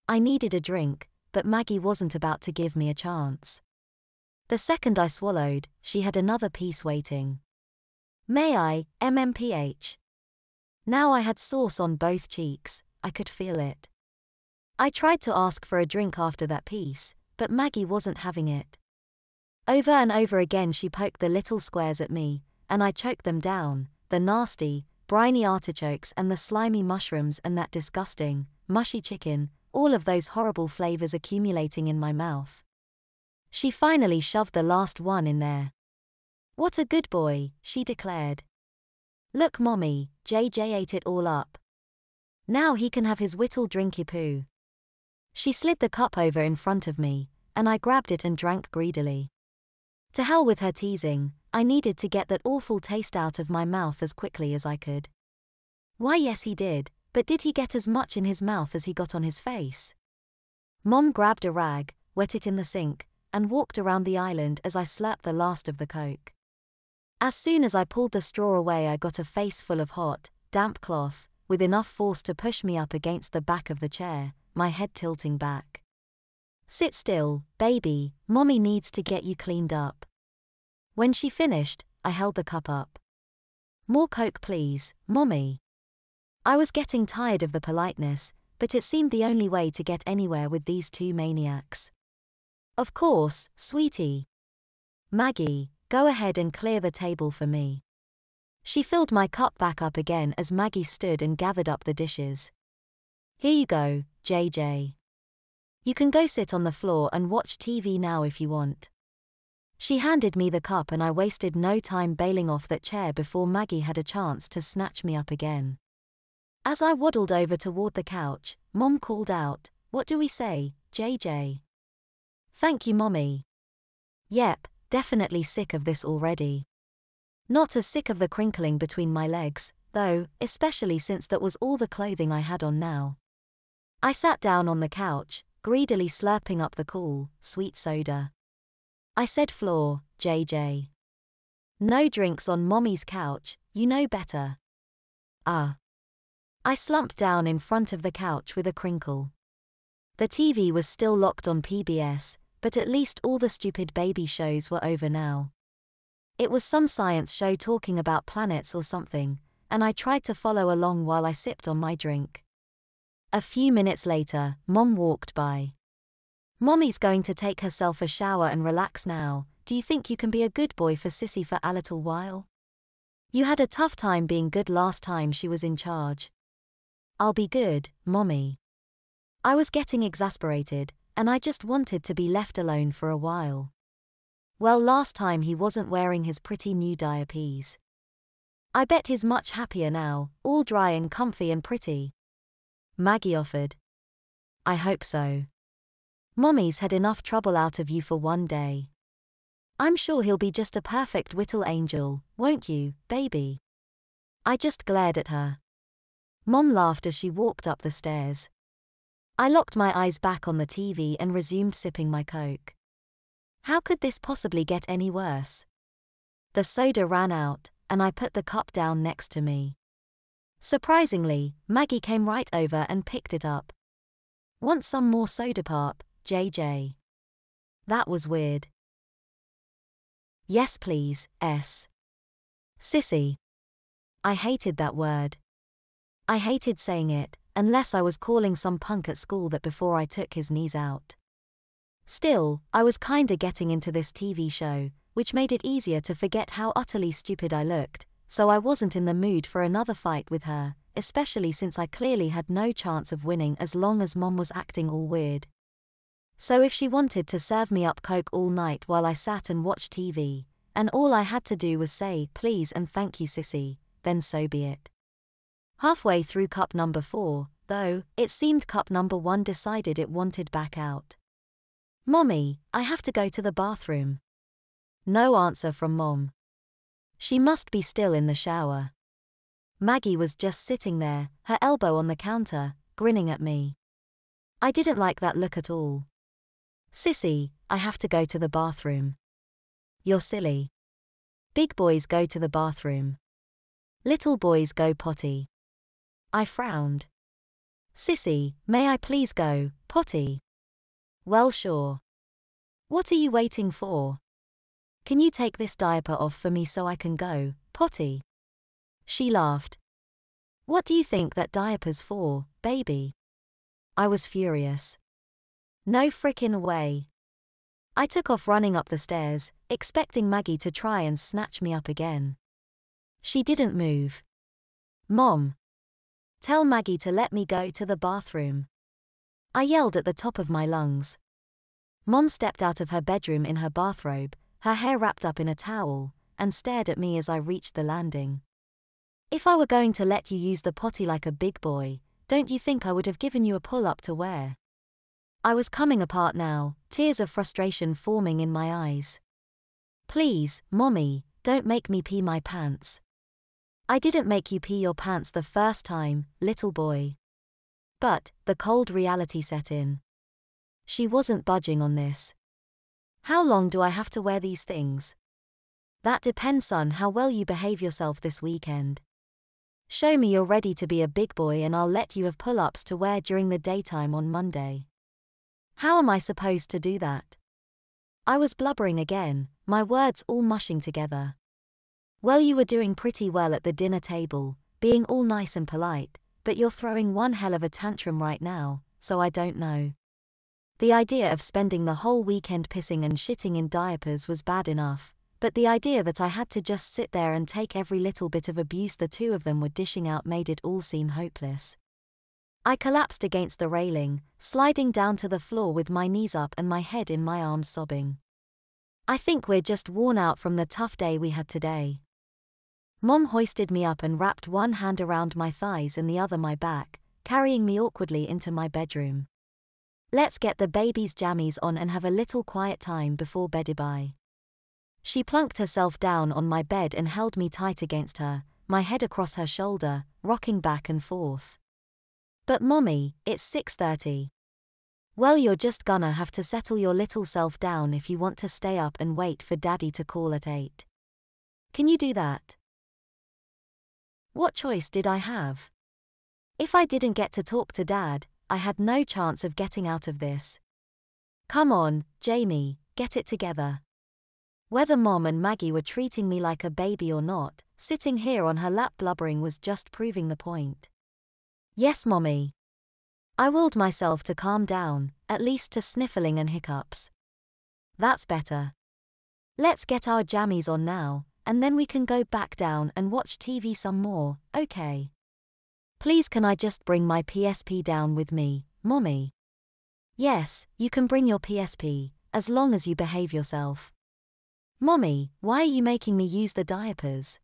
I needed a drink, but Maggie wasn't about to give me a chance. The second I swallowed, she had another piece waiting. May I, MMPH? Now I had sauce on both cheeks, I could feel it. I tried to ask for a drink after that piece, but Maggie wasn't having it. Over and over again she poked the little squares at me, and I choked them down, the nasty, briny artichokes and the slimy mushrooms and that disgusting, mushy chicken, all of those horrible flavors accumulating in my mouth. She finally shoved the last one in there. "What a good boy," she declared. "Look, Mommy, JJ ate it all up. Now he can have his whittle drinky poo." She slid the cup over in front of me, and I grabbed it and drank greedily. To hell with her teasing, I needed to get that awful taste out of my mouth as quickly as I could. Why, yes he did, but did he get as much in his mouth as he got on his face? Mom grabbed a rag, wet it in the sink, and walked around the island as I slurped the last of the Coke. As soon as I pulled the straw away, I got a face full of hot, damp cloth, with enough force to push me up against the back of the chair, my head tilting back. "Sit still, baby, Mommy needs to get you cleaned up." When she finished, I held the cup up. "More Coke please, Mommy." I was getting tired of the politeness, but it seemed the only way to get anywhere with these two maniacs. "Of course, sweetie. Maggie, go ahead and clear the table for me." She filled my cup back up again as Maggie stood and gathered up the dishes. "Here you go, JJ. You can go sit on the floor and watch TV now if you want." She handed me the cup and I wasted no time bailing off that chair before Maggie had a chance to snatch me up again. As I waddled over toward the couch, Mom called out, "What do we say, JJ?" "Thank you, Mommy." Yep, definitely sick of this already. Not as sick of the crinkling between my legs, though, especially since that was all the clothing I had on now. I sat down on the couch, greedily slurping up the cool, sweet soda. I said, "Floor, JJ. No drinks on Mommy's couch, you know better." "Ah." I slumped down in front of the couch with a crinkle. The TV was still locked on PBS, but at least all the stupid baby shows were over now. It was some science show talking about planets or something, and I tried to follow along while I sipped on my drink. A few minutes later, Mom walked by. "Mommy's going to take herself a shower and relax now. Do you think you can be a good boy for Sissy for a little while? You had a tough time being good last time she was in charge." "I'll be good, Mommy." I was getting exasperated, and I just wanted to be left alone for a while. Well, last time he wasn't wearing his pretty new diapers. I bet he's much happier now, all dry and comfy and pretty. Maggie offered. "I hope so. Mommy's had enough trouble out of you for one day. I'm sure he'll be just a perfect little angel, won't you, baby?" I just glared at her. Mom laughed as she walked up the stairs. I locked my eyes back on the TV and resumed sipping my Coke. How could this possibly get any worse? The soda ran out, and I put the cup down next to me. Surprisingly, Maggie came right over and picked it up. "Want some more soda pop, JJ?" That was weird. "Yes please, S." Sissy. I hated that word. I hated saying it, unless I was calling some punk at school that before I took his knees out. Still, I was kinda getting into this TV show, which made it easier to forget how utterly stupid I looked, so I wasn't in the mood for another fight with her, especially since I clearly had no chance of winning as long as Mom was acting all weird. So if she wanted to serve me up Coke all night while I sat and watched TV, and all I had to do was say please and thank you Sissy, then so be it. Halfway through cup number 4, though, it seemed cup number 1 decided it wanted back out. "Mommy, I have to go to the bathroom." No answer from Mom. She must be still in the shower. Maggie was just sitting there, her elbow on the counter, grinning at me. I didn't like that look at all. "Sissy, I have to go to the bathroom." "You're silly. Big boys go to the bathroom. Little boys go potty." I frowned. Sissy, may I please go, potty? Well, sure. What are you waiting for? Can you take this diaper off for me so I can go, potty? She laughed. What do you think that diaper's for, baby? I was furious. No frickin' way. I took off running up the stairs, expecting Maggie to try and snatch me up again. She didn't move. Mom. Tell Maggie to let me go to the bathroom. I yelled at the top of my lungs. Mom stepped out of her bedroom in her bathrobe, her hair wrapped up in a towel, and stared at me as I reached the landing. If I were going to let you use the potty like a big boy, don't you think I would have given you a pull-up to wear? I was coming apart now, tears of frustration forming in my eyes. Please, Mommy, don't make me pee my pants. I didn't make you pee your pants the first time, little boy. But the cold reality set in. She wasn't budging on this. How long do I have to wear these things? That depends on how well you behave yourself this weekend. Show me you're ready to be a big boy and I'll let you have pull-ups to wear during the daytime on Monday. How am I supposed to do that? I was blubbering again, my words all mushing together. Well, you were doing pretty well at the dinner table, being all nice and polite, but you're throwing one hell of a tantrum right now, so I don't know. The idea of spending the whole weekend pissing and shitting in diapers was bad enough, but the idea that I had to just sit there and take every little bit of abuse the two of them were dishing out made it all seem hopeless. I collapsed against the railing, sliding down to the floor with my knees up and my head in my arms sobbing. I think we're just worn out from the tough day we had today. Mom hoisted me up and wrapped one hand around my thighs and the other my back, carrying me awkwardly into my bedroom. Let's get the baby's jammies on and have a little quiet time before bedtime. She plunked herself down on my bed and held me tight against her, my head across her shoulder, rocking back and forth. But Mommy, it's 6:30. Well, you're just gonna have to settle your little self down if you want to stay up and wait for Daddy to call at 8. Can you do that? What choice did I have? If I didn't get to talk to Dad, I had no chance of getting out of this. Come on, Jamie, get it together. Whether Mom and Maggie were treating me like a baby or not, sitting here on her lap blubbering was just proving the point. Yes, Mommy. I willed myself to calm down, at least to sniffling and hiccups. That's better. Let's get our jammies on now, and then we can go back down and watch TV some more, okay? Please, can I just bring my PSP down with me, Mommy? Yes, you can bring your PSP, as long as you behave yourself. Mommy, why are you making me use the diapers?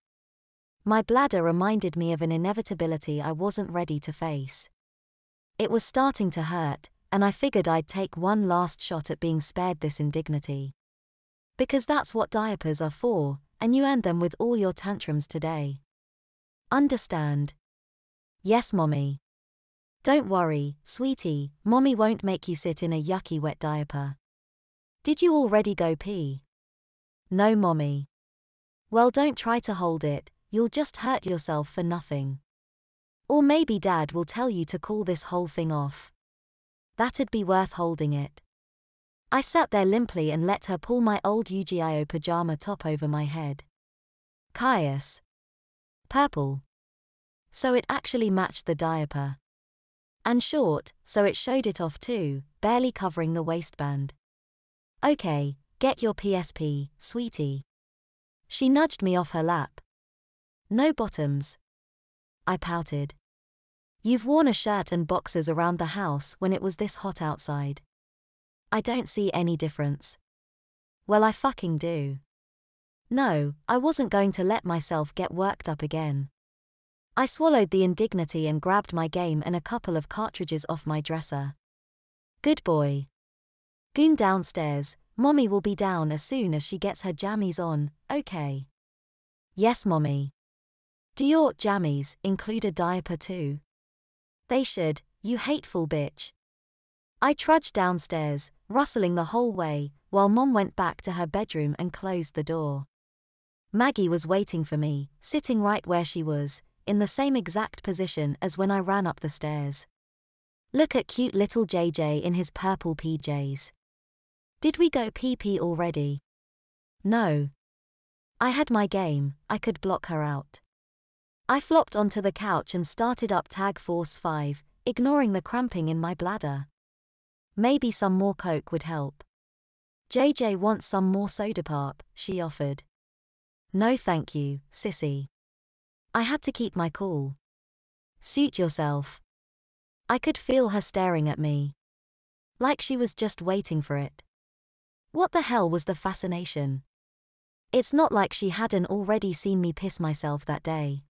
My bladder reminded me of an inevitability I wasn't ready to face. It was starting to hurt, and I figured I'd take one last shot at being spared this indignity. Because that's what diapers are for, and you earned them with all your tantrums today. Understand? Yes, Mommy. Don't worry, sweetie, Mommy won't make you sit in a yucky wet diaper. Did you already go pee? No, Mommy. Well, don't try to hold it, you'll just hurt yourself for nothing. Or maybe Dad will tell you to call this whole thing off. That'd be worth holding it. I sat there limply and let her pull my old Yu-Gi-Oh pajama top over my head. Caius. Purple. So it actually matched the diaper. And short, so it showed it off too, barely covering the waistband. Okay, get your PSP, sweetie. She nudged me off her lap. No bottoms. I pouted. You've worn a shirt and boxers around the house when it was this hot outside. I don't see any difference. Well, I fucking do. No, I wasn't going to let myself get worked up again. I swallowed the indignity and grabbed my game and a couple of cartridges off my dresser. Good boy. Goon downstairs, Mommy will be down as soon as she gets her jammies on, okay? Yes, Mommy. Do your jammies include a diaper too? They should, you hateful bitch. I trudged downstairs, rustling the whole way, while Mom went back to her bedroom and closed the door. Maggie was waiting for me, sitting right where she was, in the same exact position as when I ran up the stairs. Look at cute little JJ in his purple PJs. Did we go pee-pee already? No. I had my game, I could block her out. I flopped onto the couch and started up Tag Force 5, ignoring the cramping in my bladder. Maybe some more Coke would help. JJ wants some more soda pop, she offered. No thank you, Sissy. I had to keep my cool. Suit yourself. I could feel her staring at me. Like she was just waiting for it. What the hell was the fascination? It's not like she hadn't already seen me piss myself that day.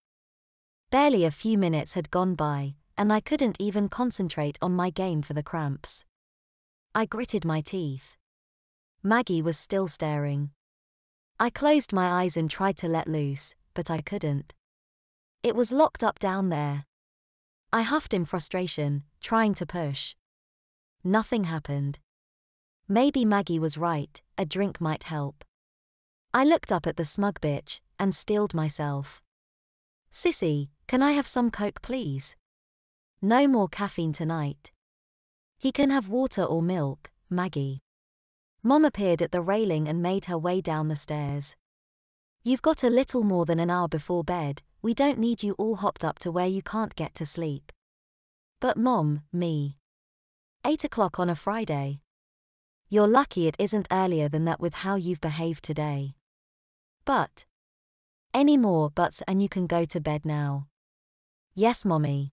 Barely a few minutes had gone by, and I couldn't even concentrate on my game for the cramps. I gritted my teeth. Maggie was still staring. I closed my eyes and tried to let loose, but I couldn't. It was locked up down there. I huffed in frustration, trying to push. Nothing happened. Maybe Maggie was right, a drink might help. I looked up at the smug bitch, and steeled myself. Sissy, can I have some Coke please? No more caffeine tonight. He can have water or milk, Maggie. Mom appeared at the railing and made her way down the stairs. You've got a little more than an hour before bed, we don't need you all hopped up to where you can't get to sleep. But Mom, me. 8 o'clock on a Friday. You're lucky it isn't earlier than that with how you've behaved today. But. Any more buts and you can go to bed now. Yes, Mommy.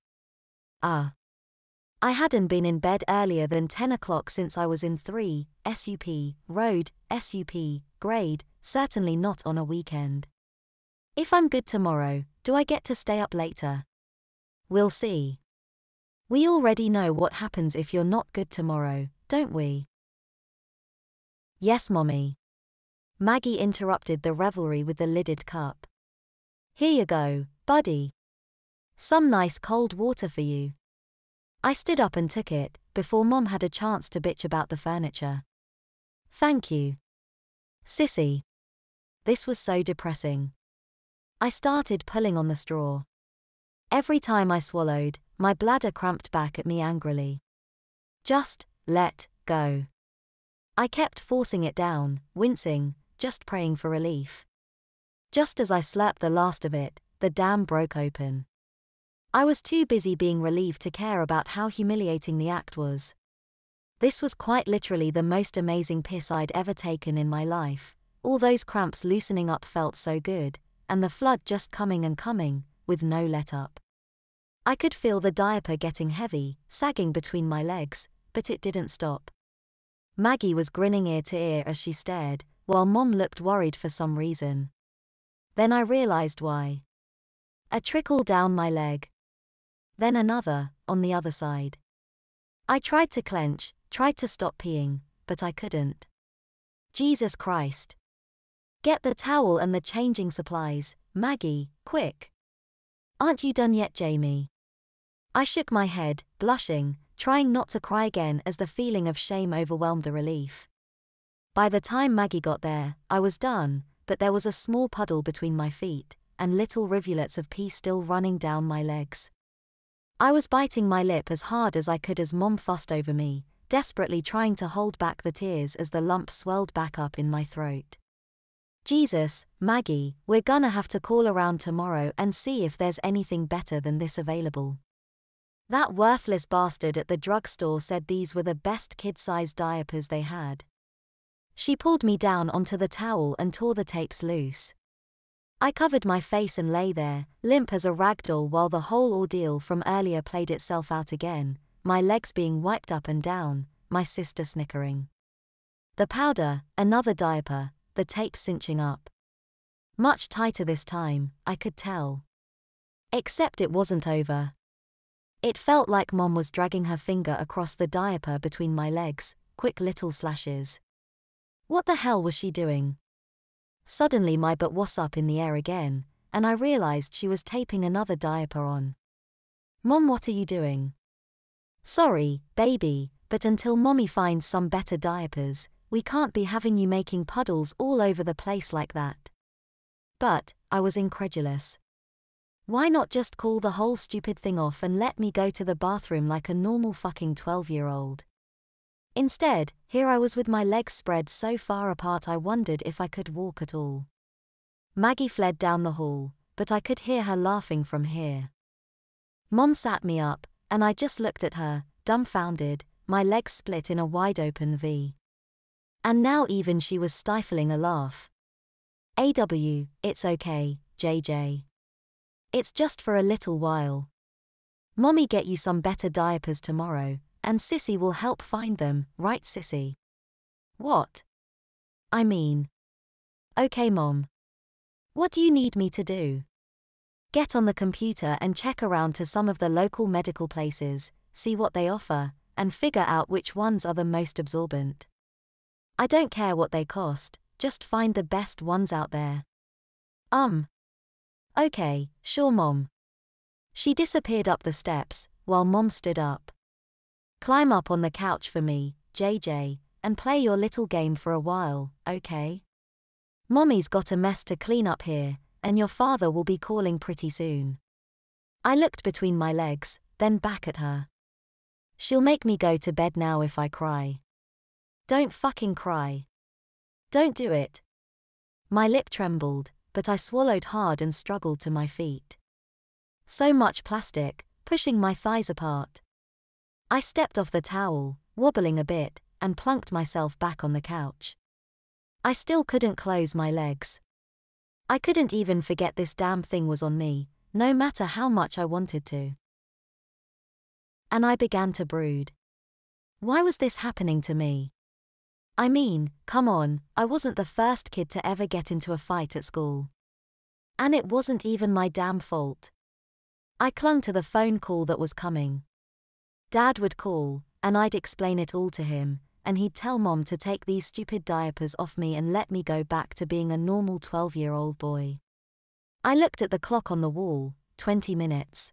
I hadn't been in bed earlier than 10 o'clock since I was in 3, SUP, road, SUP, grade, certainly not on a weekend. If I'm good tomorrow, do I get to stay up later? We'll see. We already know what happens if you're not good tomorrow, don't we? Yes, Mommy. Maggie interrupted the revelry with the lidded cup. Here you go, buddy. Some nice cold water for you. I stood up and took it, before Mom had a chance to bitch about the furniture. Thank you. Sissy. This was so depressing. I started pulling on the straw. Every time I swallowed, my bladder cramped back at me angrily. Just let go. I kept forcing it down, wincing, just praying for relief. Just as I slurped the last of it, the dam broke open. I was too busy being relieved to care about how humiliating the act was. This was quite literally the most amazing piss I'd ever taken in my life. All those cramps loosening up felt so good, and the flood just coming and coming, with no let-up. I could feel the diaper getting heavy, sagging between my legs, but it didn't stop. Maggie was grinning ear to ear as she stared, while Mom looked worried for some reason. Then I realized why. A trickle down my leg. Then another, on the other side. I tried to clench, tried to stop peeing, but I couldn't. Jesus Christ. Get the towel and the changing supplies, Maggie, quick. Aren't you done yet, Jamie? I shook my head, blushing, trying not to cry again as the feeling of shame overwhelmed the relief. By the time Maggie got there, I was done, but there was a small puddle between my feet, and little rivulets of pee still running down my legs. I was biting my lip as hard as I could as Mom fussed over me, desperately trying to hold back the tears as the lump swelled back up in my throat. Jesus, Maggie, we're gonna have to call around tomorrow and see if there's anything better than this available. That worthless bastard at the drugstore said these were the best kid-sized diapers they had. She pulled me down onto the towel and tore the tapes loose. I covered my face and lay there, limp as a ragdoll while the whole ordeal from earlier played itself out again, my legs being wiped up and down, my sister snickering. The powder, another diaper, the tape cinching up. Much tighter this time, I could tell. Except it wasn't over. It felt like Mom was dragging her finger across the diaper between my legs, quick little slashes. What the hell was she doing? Suddenly my butt was up in the air again, and I realized she was taping another diaper on. Mom, what are you doing? Sorry, baby, but until Mommy finds some better diapers, we can't be having you making puddles all over the place like that. But, I was incredulous. Why not just call the whole stupid thing off and let me go to the bathroom like a normal fucking 12-year-old? Instead, here I was with my legs spread so far apart I wondered if I could walk at all. Maggie fled down the hall, but I could hear her laughing from here. Mom sat me up, and I just looked at her, dumbfounded, my legs split in a wide-open V. And now even she was stifling a laugh. It's okay, JJ. It's just for a little while. Mommy get you some better diapers tomorrow, and Sissy will help find them, right Sissy? What? I mean. Okay Mom. What do you need me to do? Get on the computer and check around to some of the local medical places, see what they offer, and figure out which ones are the most absorbent. I don't care what they cost, just find the best ones out there. Okay, sure Mom. She disappeared up the steps, while Mom stood up. Climb up on the couch for me, JJ, and play your little game for a while, okay? Mommy's got a mess to clean up here, and your father will be calling pretty soon. I looked between my legs, then back at her. She'll make me go to bed now if I cry. Don't fucking cry. Don't do it. My lip trembled, but I swallowed hard and struggled to my feet. So much plastic, pushing my thighs apart. I stepped off the towel, wobbling a bit, and plunked myself back on the couch. I still couldn't close my legs. I couldn't even forget this damn thing was on me, no matter how much I wanted to. And I began to brood. Why was this happening to me? I mean, come on, I wasn't the first kid to ever get into a fight at school. And it wasn't even my damn fault. I clung to the phone call that was coming. Dad would call, and I'd explain it all to him, and he'd tell Mom to take these stupid diapers off me and let me go back to being a normal 12-year-old boy. I looked at the clock on the wall, 20 minutes.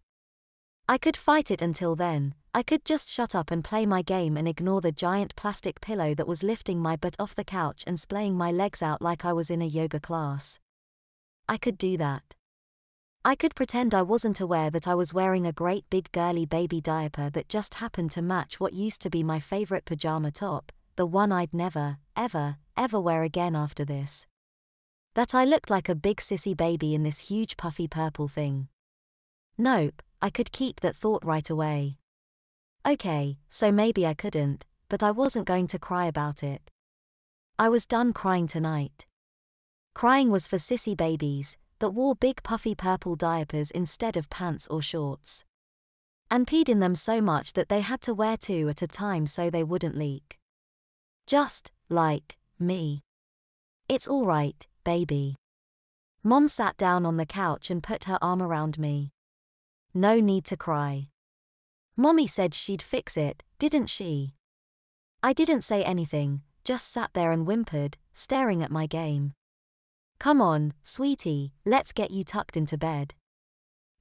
I could fight it until then. I could just shut up and play my game and ignore the giant plastic pillow that was lifting my butt off the couch and splaying my legs out like I was in a yoga class. I could do that. I could pretend I wasn't aware that I was wearing a great big girly baby diaper that just happened to match what used to be my favorite pajama top, the one I'd never, ever, ever wear again after this. That I looked like a big sissy baby in this huge puffy purple thing. Nope, I could keep that thought right away. Okay, so maybe I couldn't, but I wasn't going to cry about it. I was done crying tonight. Crying was for sissy babies that wore big puffy purple diapers instead of pants or shorts. And peed in them so much that they had to wear two at a time so they wouldn't leak. Just like me. It's all right, baby. Mom sat down on the couch and put her arm around me. No need to cry. Mommy said she'd fix it, didn't she? I didn't say anything, just sat there and whimpered, staring at my game. Come on, sweetie, let's get you tucked into bed.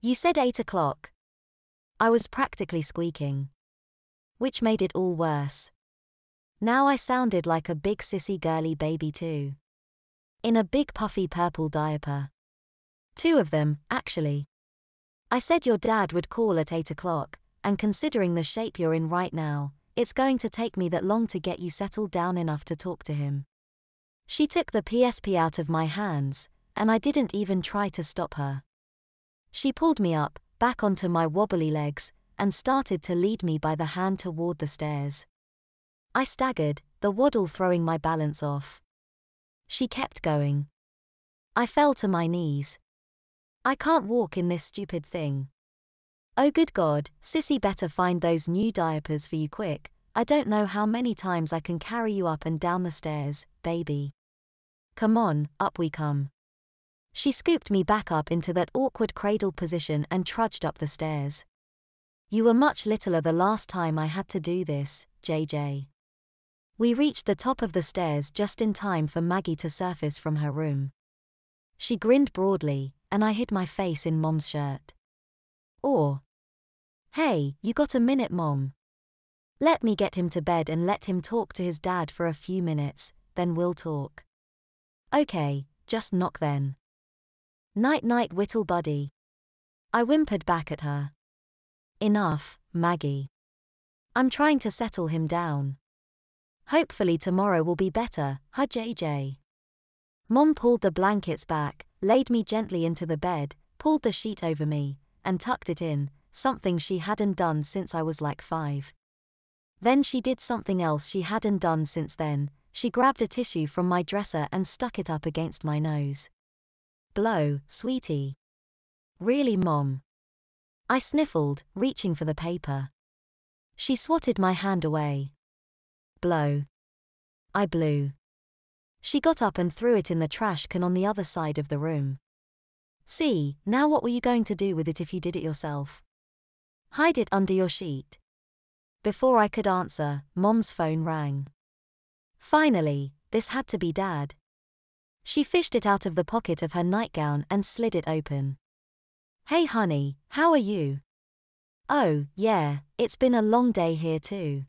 You said 8 o'clock. I was practically squeaking. Which made it all worse. Now I sounded like a big sissy girly baby too. In a big puffy purple diaper. 2 of them, actually. I said your dad would call at 8 o'clock, and considering the shape you're in right now, it's going to take me that long to get you settled down enough to talk to him. She took the PSP out of my hands, and I didn't even try to stop her. She pulled me up, back onto my wobbly legs, and started to lead me by the hand toward the stairs. I staggered, the waddle throwing my balance off. She kept going. I fell to my knees. I can't walk in this stupid thing. Oh good God, Sissy better find those new diapers for you quick. I don't know how many times I can carry you up and down the stairs, baby. Come on, up we come. She scooped me back up into that awkward cradle position and trudged up the stairs. You were much littler the last time I had to do this, JJ. We reached the top of the stairs just in time for Maggie to surface from her room. She grinned broadly, and I hid my face in Mom's shirt. Hey, you got a minute, Mom? Let me get him to bed and let him talk to his dad for a few minutes, then we'll talk. Okay, just knock then. Night-night, whittle buddy. I whimpered back at her. Enough, Maggie. I'm trying to settle him down. Hopefully tomorrow will be better, huh JJ? Mom pulled the blankets back, laid me gently into the bed, pulled the sheet over me, and tucked it in, something she hadn't done since I was like 5. Then she did something else she hadn't done since then. She grabbed a tissue from my dresser and stuck it up against my nose. Blow, sweetie. Really, Mom? I sniffled, reaching for the paper. She swatted my hand away. Blow. I blew. She got up and threw it in the trash can on the other side of the room. See, now what were you going to do with it if you did it yourself? Hide it under your sheet. Before I could answer, Mom's phone rang. Finally, this had to be Dad. She fished it out of the pocket of her nightgown and slid it open. Hey honey, how are you? Oh, yeah, it's been a long day here too.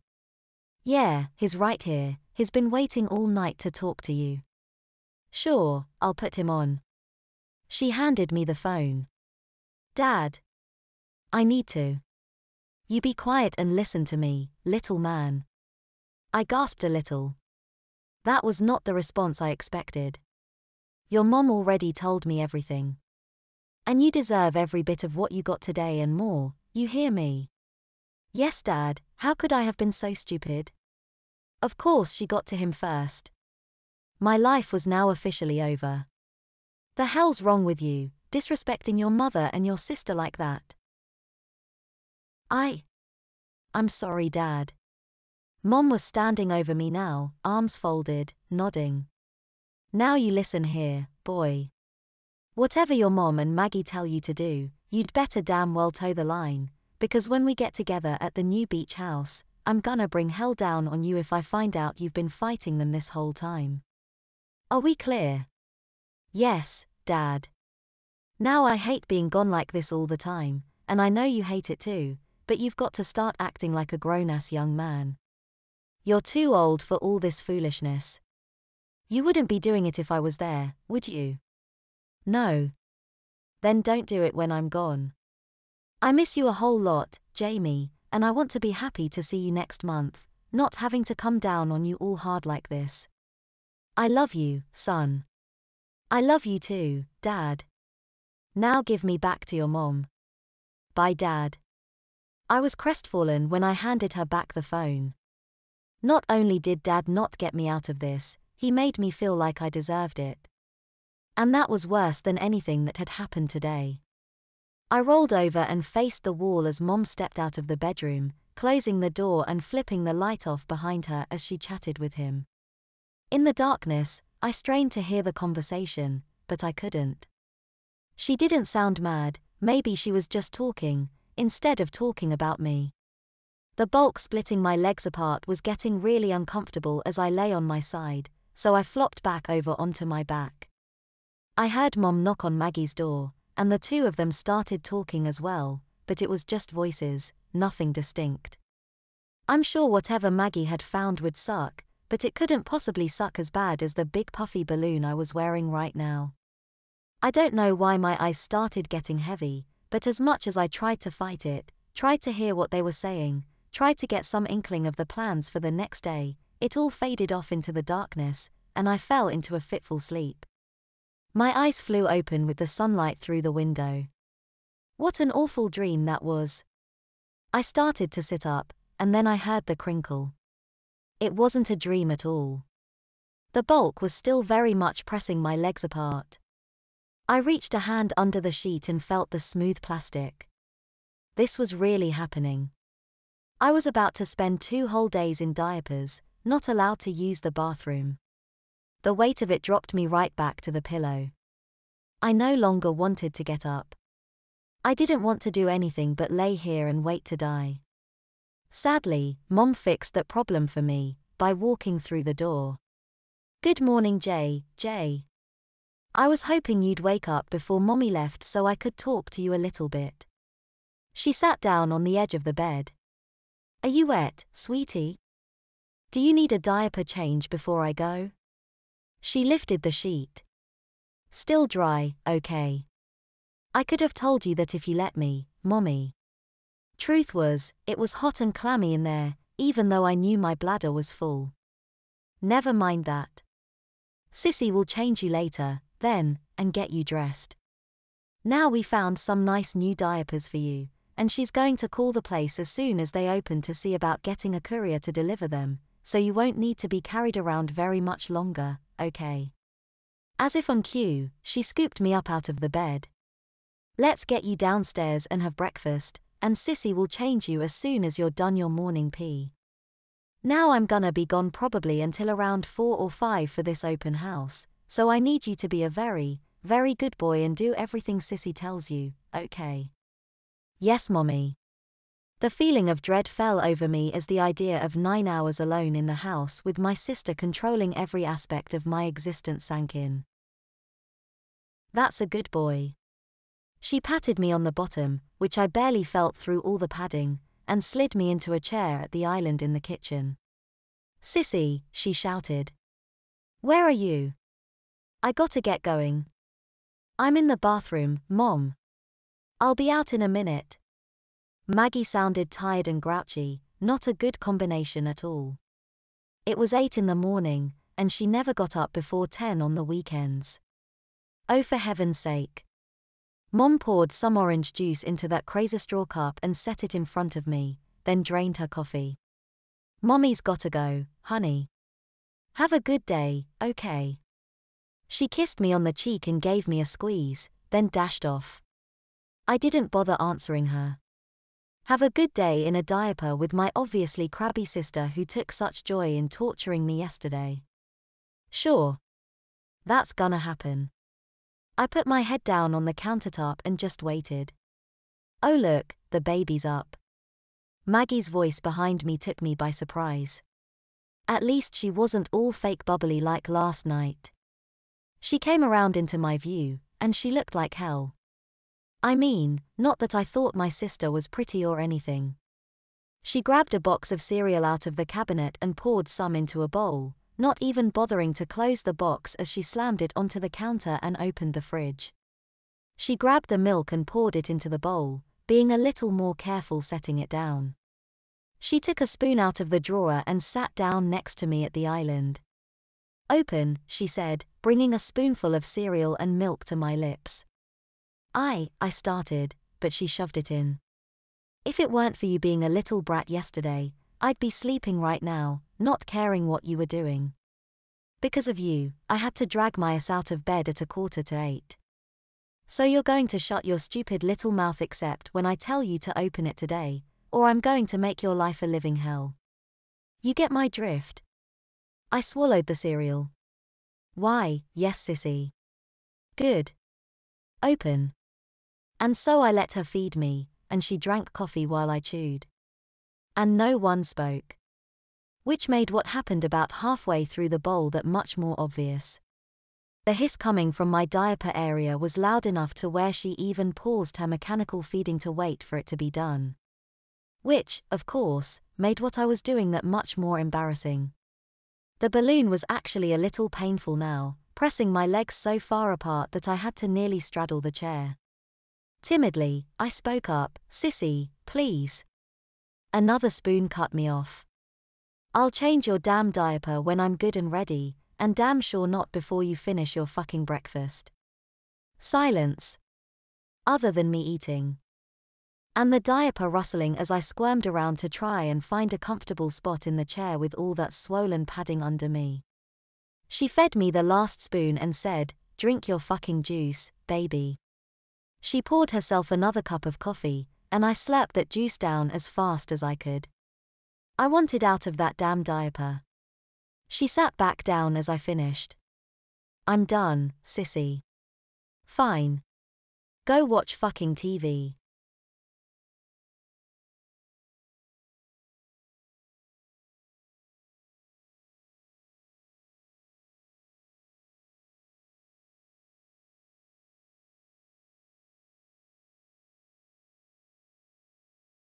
Yeah, he's right here, he's been waiting all night to talk to you. Sure, I'll put him on. She handed me the phone. Dad. I need to. You be quiet and listen to me, little man. I gasped a little. That was not the response I expected. Your mom already told me everything. And you deserve every bit of what you got today and more, you hear me? Yes, Dad, how could I have been so stupid? Of course she got to him first. My life was now officially over. The hell's wrong with you, disrespecting your mother and your sister like that? I'm sorry, Dad. Mom was standing over me now, arms folded, nodding. Now you listen here, boy. Whatever your mom and Maggie tell you to do, you'd better damn well toe the line, because when we get together at the new beach house, I'm gonna bring hell down on you if I find out you've been fighting them this whole time. Are we clear? Yes, Dad. Now I hate being gone like this all the time, and I know you hate it too, but you've got to start acting like a grown-ass young man. You're too old for all this foolishness. You wouldn't be doing it if I was there, would you? No. Then don't do it when I'm gone. I miss you a whole lot, Jamie, and I want to be happy to see you next month, not having to come down on you all hard like this. I love you, son. I love you too, Dad. Now give me back to your mom. Bye, Dad. I was crestfallen when I handed her back the phone. Not only did Dad not get me out of this, he made me feel like I deserved it. And that was worse than anything that had happened today. I rolled over and faced the wall as Mom stepped out of the bedroom, closing the door and flipping the light off behind her as she chatted with him. In the darkness, I strained to hear the conversation, but I couldn't. She didn't sound mad, maybe she was just talking, instead of talking about me. The bulk splitting my legs apart was getting really uncomfortable as I lay on my side, so I flopped back over onto my back. I heard Mom knock on Maggie's door, and the two of them started talking as well, but it was just voices, nothing distinct. I'm sure whatever Maggie had found would suck, but it couldn't possibly suck as bad as the big puffy balloon I was wearing right now. I don't know why my eyes started getting heavy, but as much as I tried to fight it, tried to hear what they were saying, tried to get some inkling of the plans for the next day, it all faded off into the darkness, and I fell into a fitful sleep. My eyes flew open with the sunlight through the window. What an awful dream that was. I started to sit up, and then I heard the crinkle. It wasn't a dream at all. The bulk was still very much pressing my legs apart. I reached a hand under the sheet and felt the smooth plastic. This was really happening. I was about to spend 2 whole days in diapers, not allowed to use the bathroom. The weight of it dropped me right back to the pillow. I no longer wanted to get up. I didn't want to do anything but lay here and wait to die. Sadly, Mom fixed that problem for me, by walking through the door. Good morning, Jay. I was hoping you'd wake up before Mommy left so I could talk to you a little bit. She sat down on the edge of the bed. Are you wet, sweetie? Do you need a diaper change before I go? She lifted the sheet. Still dry, okay. I could have told you that if you let me, Mommy. Truth was, it was hot and clammy in there, even though I knew my bladder was full. Never mind that. Sissy will change you later, then, and get you dressed. Now we found some nice new diapers for you, and she's going to call the place as soon as they open to see about getting a courier to deliver them, so you won't need to be carried around very much longer, okay? As if on cue, she scooped me up out of the bed. Let's get you downstairs and have breakfast, and Sissy will change you as soon as you're done your morning pee. Now I'm gonna be gone probably until around 4 or 5 for this open house, so I need you to be a very, very good boy and do everything Sissy tells you, okay? Yes, Mommy. The feeling of dread fell over me as the idea of 9 hours alone in the house with my sister controlling every aspect of my existence sank in. That's a good boy. She patted me on the bottom, which I barely felt through all the padding, and slid me into a chair at the island in the kitchen. Sissy, she shouted. Where are you? I gotta get going. I'm in the bathroom, Mom. I'll be out in a minute. Maggie sounded tired and grouchy, not a good combination at all. It was 8 in the morning, and she never got up before 10 on the weekends. Oh, for heaven's sake. Mom poured some orange juice into that crazy straw cup and set it in front of me, then drained her coffee. Mommy's gotta go, honey. Have a good day, okay? She kissed me on the cheek and gave me a squeeze, then dashed off. I didn't bother answering her. Have a good day in a diaper with my obviously crabby sister who took such joy in torturing me yesterday. Sure. That's gonna happen. I put my head down on the countertop and just waited. Oh look, the baby's up. Maggie's voice behind me took me by surprise. At least she wasn't all fake bubbly like last night. She came around into my view, and she looked like hell. I mean, not that I thought my sister was pretty or anything. She grabbed a box of cereal out of the cabinet and poured some into a bowl, not even bothering to close the box as she slammed it onto the counter and opened the fridge. She grabbed the milk and poured it into the bowl, being a little more careful setting it down. She took a spoon out of the drawer and sat down next to me at the island. Open, she said, bringing a spoonful of cereal and milk to my lips. I started, but she shoved it in. If it weren't for you being a little brat yesterday, I'd be sleeping right now, not caring what you were doing. Because of you, I had to drag my ass out of bed at 7:45. So you're going to shut your stupid little mouth except when I tell you to open it today, or I'm going to make your life a living hell. You get my drift? I swallowed the cereal. Why, yes, Sissy. Good. Open. And so I let her feed me, and she drank coffee while I chewed. And no one spoke. Which made what happened about halfway through the bowl that much more obvious. The hiss coming from my diaper area was loud enough to where she even paused her mechanical feeding to wait for it to be done. Which, of course, made what I was doing that much more embarrassing. The balloon was actually a little painful now, pressing my legs so far apart that I had to nearly straddle the chair. Timidly, I spoke up, Sissy, please. Another spoon cut me off. I'll change your damn diaper when I'm good and ready, and damn sure not before you finish your fucking breakfast. Silence. Other than me eating. And the diaper rustling as I squirmed around to try and find a comfortable spot in the chair with all that swollen padding under me. She fed me the last spoon and said, drink your fucking juice, baby. She poured herself another cup of coffee, and I slurped that juice down as fast as I could. I wanted out of that damn diaper. She sat back down as I finished. I'm done, Sissy. Fine. Go watch fucking TV.